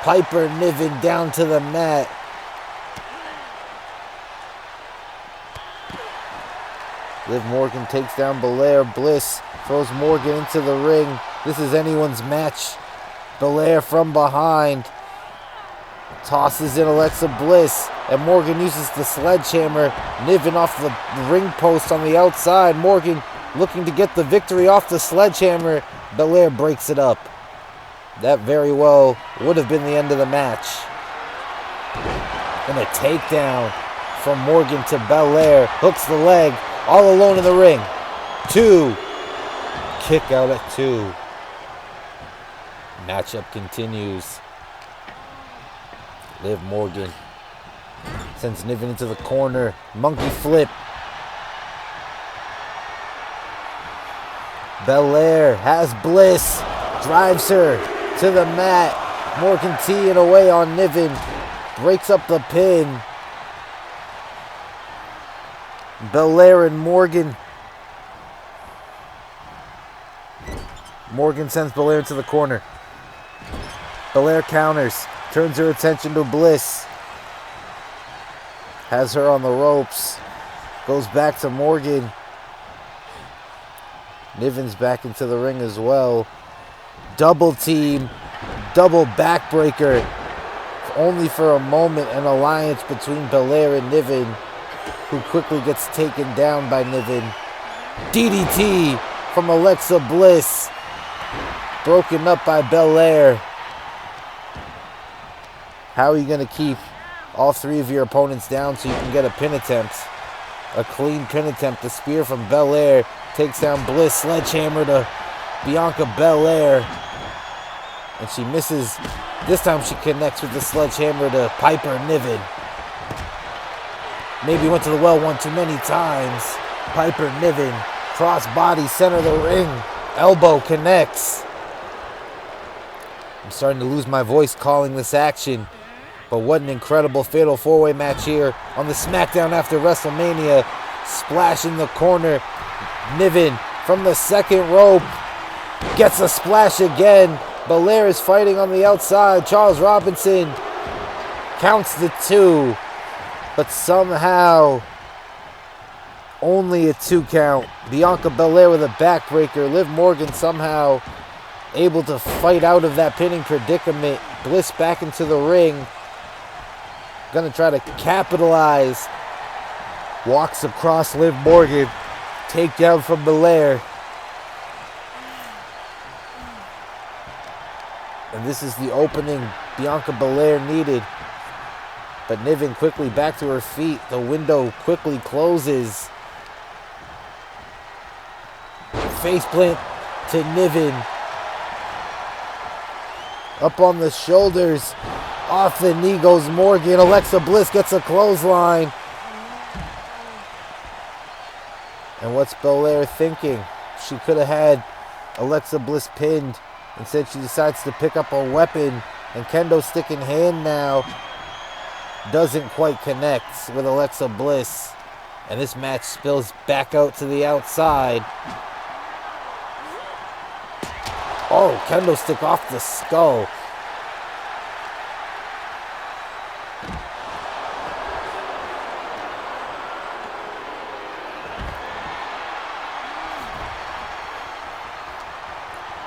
Piper Niven down to the mat. Liv Morgan takes down Belair. Bliss throws Morgan into the ring. This is anyone's match. Belair from behind tosses in Alexa Bliss, and Morgan uses the sledgehammer. Niven off the ring post on the outside. Morgan looking to get the victory off the sledgehammer. Belair breaks it up. That very well would have been the end of the match. And a takedown from Morgan to Belair. Hooks the leg. All alone in the ring. 2. Kick out at 2. Matchup continues. Liv Morgan sends Niven into the corner. Monkey flip. Belair has Bliss. Drives her to the mat. Morgan teeing away on Niven. Breaks up the pin. Belair and Morgan. Morgan sends Belair into the corner. Belair counters. Turns her attention to Bliss. Has her on the ropes. Goes back to Morgan. Niven's back into the ring as well. Double team. Double backbreaker. Only for a moment, an alliance between Belair and Niven, who quickly gets taken down by Niven. DDT from Alexa Bliss. Broken up by Belair. How are you going to keep all 3 of your opponents down so you can get a pin attempt? A clean pin attempt. The spear from Belair takes down Bliss. Sledgehammer to Bianca Belair. And she misses. This time she connects with the sledgehammer to Piper Niven. Maybe went to the well one too many times. Piper Niven. Cross body, center of the ring. Elbow connects. I'm starting to lose my voice calling this action. But what an incredible fatal 4-way match here on the Smackdown after WrestleMania. Splash in the corner. Niven from the second rope gets a splash again. Belair is fighting on the outside. Charles Robinson counts the 2. But somehow only a 2 count. Bianca Belair with a backbreaker. Liv Morgan somehow able to fight out of that pinning predicament. Bliss back into the ring. Gonna try to capitalize. Walks across Liv Morgan. Takedown from Belair. And this is the opening Bianca Belair needed. But Niven quickly back to her feet. The window quickly closes. Faceplant to Niven. Up on the shoulders. Off the knee goes Morgan. Alexa Bliss gets a clothesline. And what's Belair thinking? She could have had Alexa Bliss pinned. Instead, she decides to pick up a weapon. And kendo stick in hand now. Doesn't quite connect with Alexa Bliss. And this match spills back out to the outside. Oh, kendo stick off the skull.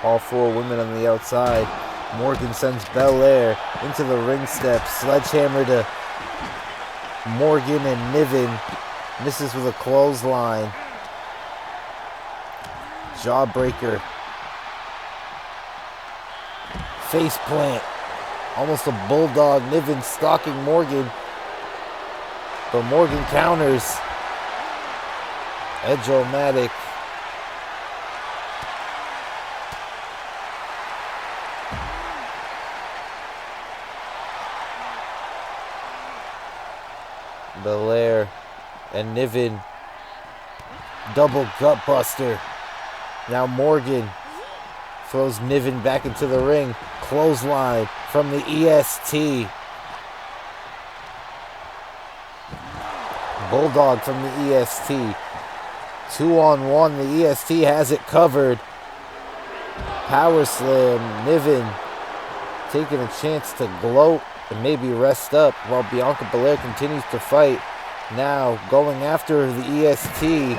All 4 women on the outside. Morgan sends Belair into the ring steps. Sledgehammer to Morgan and Niven. Misses with a clothesline. Jawbreaker. Face plant. Almost a bulldog. Niven stalking Morgan. But Morgan counters. Edge-o-matic. Belair and Niven Double gut buster. Now Morgan throws Niven back into the ring. Clothesline from the EST. Bulldog from the EST. 2-on-1. The EST has it covered. Power slam. Niven taking a chance to gloat and maybe rest up while Bianca Belair continues to fight. Now going after the EST.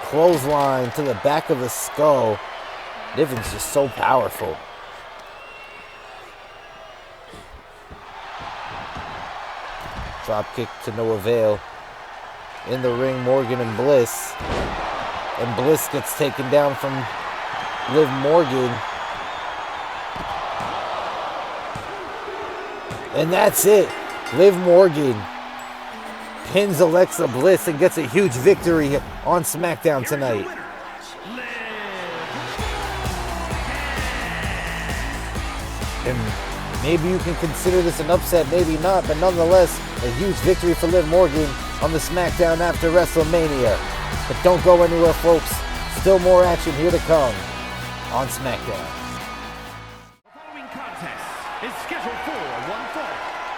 Clothesline to the back of the skull. Niven's just so powerful. Drop kick to no avail. In the ring, Morgan and Bliss. And Bliss gets taken down from Liv Morgan. And that's it. Liv Morgan pins Alexa Bliss and gets a huge victory on SmackDown tonight. And maybe you can consider this an upset, maybe not, but nonetheless, a huge victory for Liv Morgan on the SmackDown after WrestleMania. But don't go anywhere, folks. Still more action here to come on SmackDown. The following contest is scheduled for one fall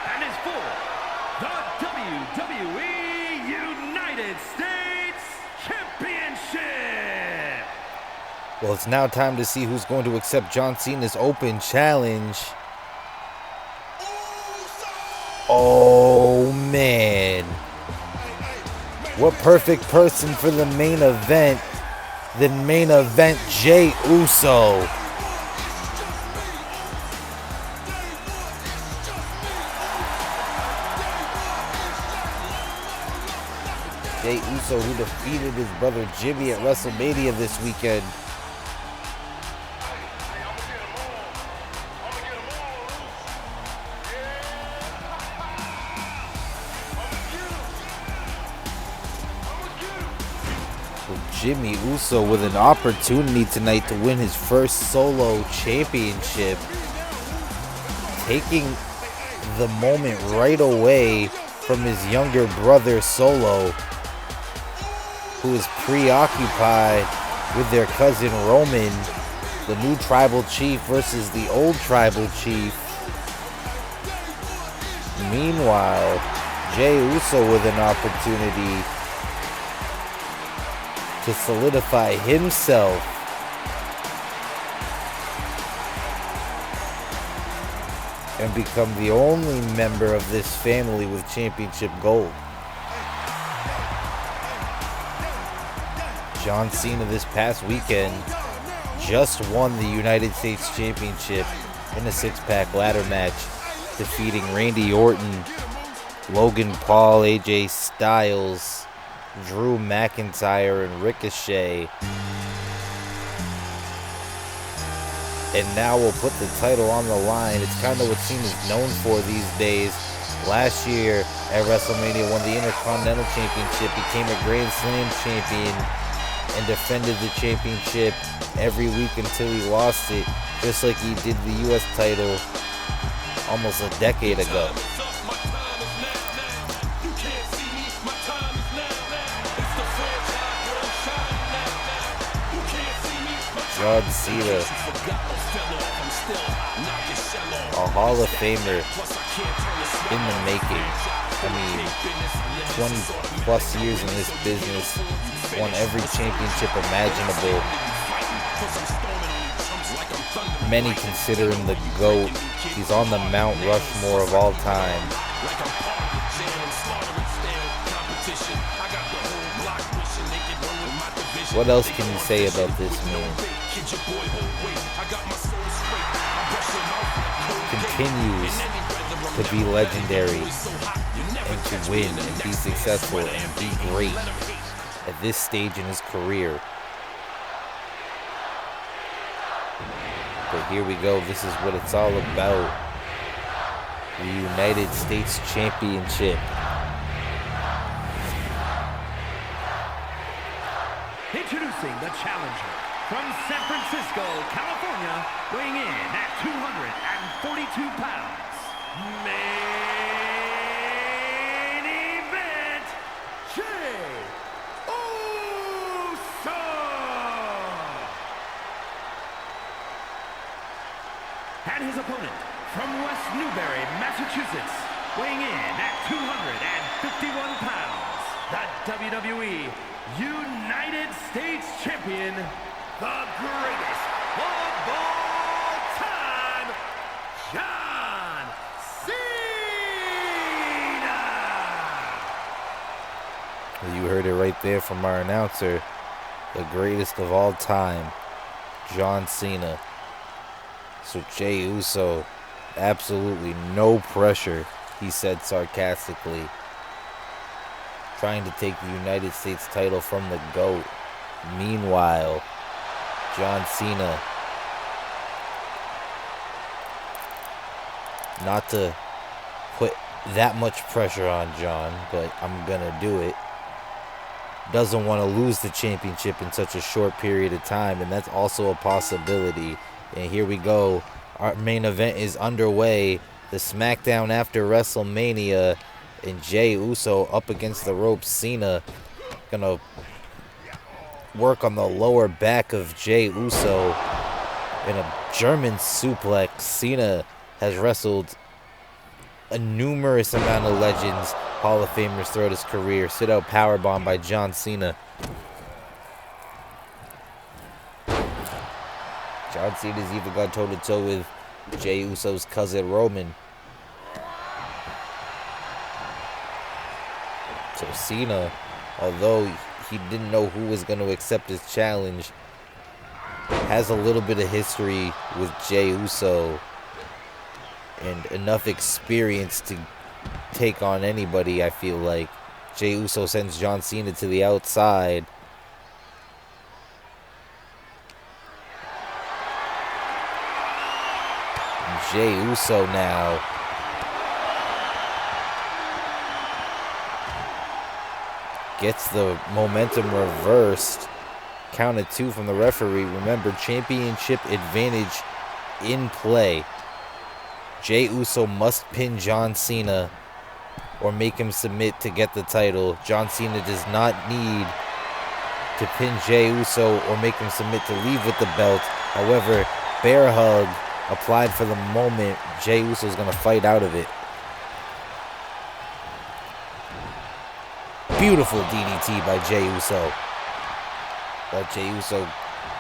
and is for the WWE United States Championship. Well, it's now time to see who's going to accept John Cena's open challenge. Oh, man. What perfect person for the main event than main event Jey Uso. Jey Uso, who defeated his brother Jimmy at WrestleMania this weekend. Jimmy Uso with an opportunity tonight to win his first solo championship. Taking the moment right away from his younger brother Solo, who is preoccupied with their cousin Roman, the new tribal chief versus the old tribal chief. Meanwhile, Jey Uso with an opportunity to solidify himself and become the only member of this family with championship gold. John Cena this past weekend just won the United States Championship in a six-pack ladder match, defeating Randy Orton, Logan Paul, AJ Styles, Drew McIntyre, and Ricochet. And now we'll put the title on the line. It's kind of what Cena's known for these days. Last year at WrestleMania, won the Intercontinental Championship, became a Grand Slam champion, and defended the championship every week until he lost it, just like he did the US title almost a decade ago. John Cena, a Hall of Famer in the making. I mean, 20 plus years in this business, won every championship imaginable. Many consider him the GOAT. He's on the Mount Rushmore of all time. What else can you say about this man? Continues to be legendary and to win and be successful and be great at this stage in his career. But here we go. This is what it's all about. The United States Championship. Introducing the challenger from San Francisco, California, weighing in at 242 pounds. Main event, Jey Uso! his opponent from West Newbury, Massachusetts, weighing in at 251 pounds, the WWE United States Champion, the greatest of all time, John Cena! You heard it right there from our announcer. The greatest of all time, John Cena. So Jey Uso, absolutely no pressure, he said sarcastically. Trying to take the United States title from the GOAT. Meanwhile, John Cena, not to put that much pressure on John, but I'm gonna do it, doesn't want to lose the championship in such a short period of time, and that's also a possibility. And here we go. Our main event is underway. The Smackdown after WrestleMania, and Jey Uso up against the ropes. Cena gonna work on the lower back of Jey Uso in a German suplex. Cena has wrestled a numerous amount of legends, Hall of Famers throughout his career. Sit out powerbomb by John Cena. John Cena's even got toe-to-toe with Jey Uso's cousin Roman. So Cena, although he didn't know who was going to accept his challenge, has a little bit of history with Jey Uso and enough experience to take on anybody, I feel like. Jey Uso sends John Cena to the outside. Jey Uso now gets the momentum reversed. Count of 2 from the referee. Remember, championship advantage in play. Jey Uso must pin John Cena or make him submit to get the title. John Cena does not need to pin Jey Uso or make him submit to leave with the belt. However, bear hug applied for the moment. Jey Uso is going to fight out of it. Beautiful DDT by Jey Uso. But Jey Uso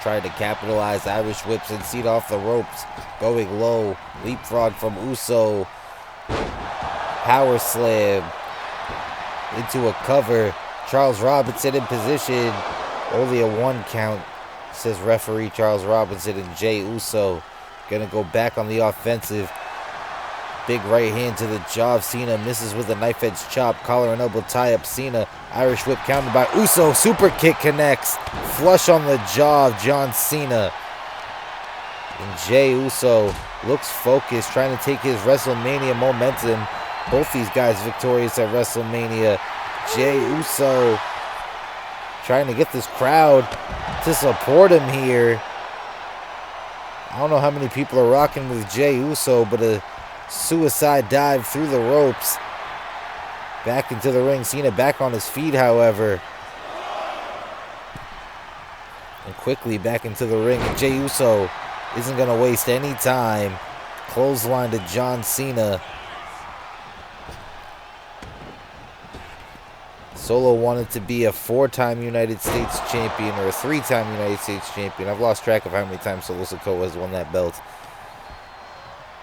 tried to capitalize. Irish whips and seat off the ropes. Going low. Leapfrog from Uso. Power slam. Into a cover. Charles Robinson in position. Only a 1 count, says referee Charles Robinson. And Jey Uso gonna go back on the offensive. Big right hand to the jaw. Cena misses with a knife edge chop. Collar and elbow tie up. Cena. Irish whip countered by Uso. Super kick connects. Flush on the jaw of John Cena. And Jey Uso looks focused, trying to take his WrestleMania momentum. Both these guys victorious at WrestleMania. Jey Uso trying to get this crowd to support him here. I don't know how many people are rocking with Jey Uso, but a suicide dive through the ropes. Back into the ring. Cena back on his feet, however. And quickly back into the ring. And Jey Uso isn't going to waste any time. Clothesline to John Cena. Solo wanted to be a 4-time United States champion or a 3-time United States champion. I've lost track of how many times Solo Sikoa has won that belt.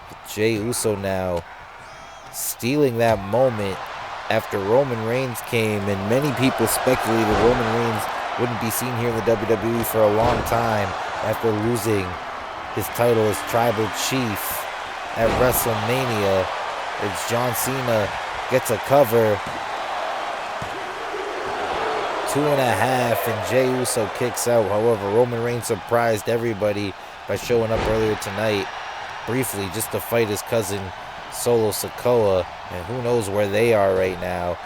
But Jey Uso now stealing that moment after Roman Reigns came, and many people speculated Roman Reigns wouldn't be seen here in the WWE for a long time after losing his title as Tribal Chief at WrestleMania. As John Cena gets a cover. 2.5, and Jey Uso kicks out. However, Roman Reigns surprised everybody by showing up earlier tonight, briefly, just to fight his cousin Solo Sikoa, and who knows where they are right now.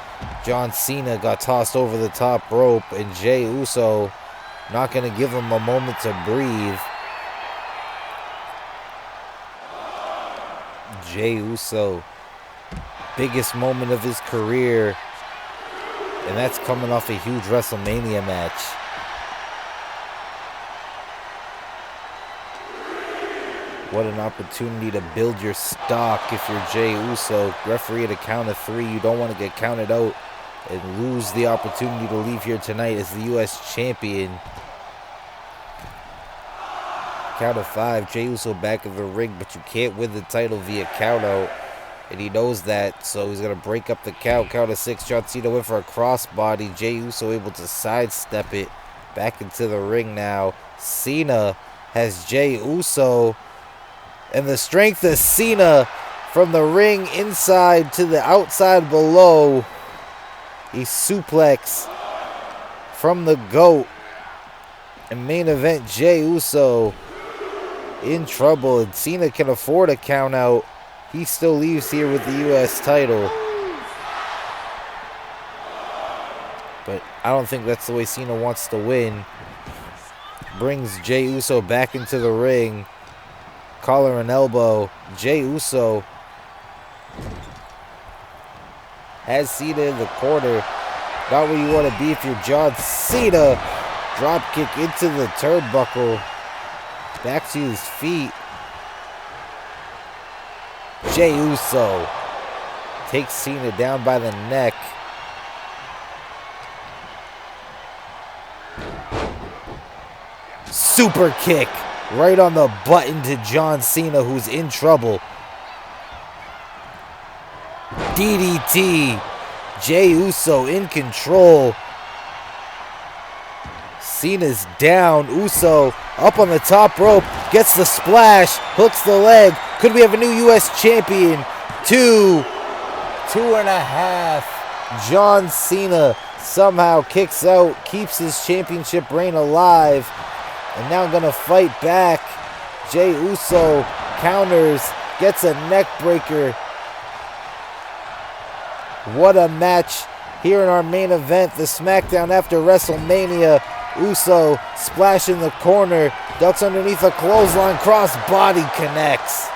John Cena got tossed over the top rope, and Jey Uso not going to give him a moment to breathe. Jey Uso, biggest moment of his career, and that's coming off a huge WrestleMania match. What an opportunity to build your stock if you're Jey Uso. Referee at a count of 3. You don't want to get counted out and lose the opportunity to leave here tonight as the U.S. champion. Count of 5. Jey Uso back in the ring, but you can't win the title via count out. And he knows that, so he's going to break up the count. Count of 6. John Cena went for a crossbody. Jey Uso able to sidestep it. Back into the ring now. Cena has Jey Uso. And the strength of Cena from the ring inside to the outside below. He suplex from the GOAT. And main event, Jey Uso in trouble. And Cena can afford a count out. He still leaves here with the U.S. title. But I don't think that's the way Cena wants to win. Brings Jey Uso back into the ring. Collar and elbow. Jey Uso has Cena in the corner. Not where you want to be if you're John Cena. Drop kick into the turnbuckle. Back to his feet. Jey Uso takes Cena down by the neck. Super kick right on the button to John Cena, who's in trouble. DDT. Jey Uso in control. Cena's down. Uso up on the top rope. Gets the splash. Hooks the leg. Could we have a new U.S. champion? 2. 2.5. John Cena somehow kicks out. Keeps his championship reign alive. And now going to fight back. Jey Uso counters. Gets a neck breaker. What a match here in our main event. The Smackdown after WrestleMania. Uso splash in the corner. Ducks underneath a clothesline. Cross body connects.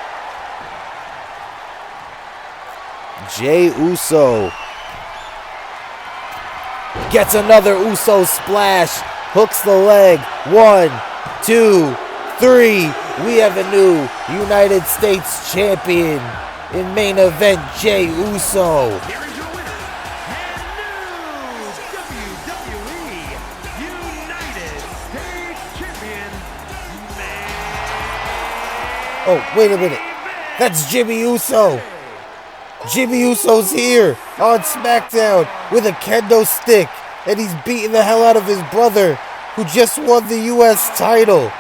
Jey Uso gets another Uso splash. Hooks the leg. 1, 2, 3. We have a new United States champion in main event, Jey Uso. Here is your winner, and new WWE United States Champion, Oh, wait a minute. That's Jimmy Uso. Jimmy Uso's here on SmackDown with a kendo stick, and he's beating the hell out of his brother, who just won the U.S. title.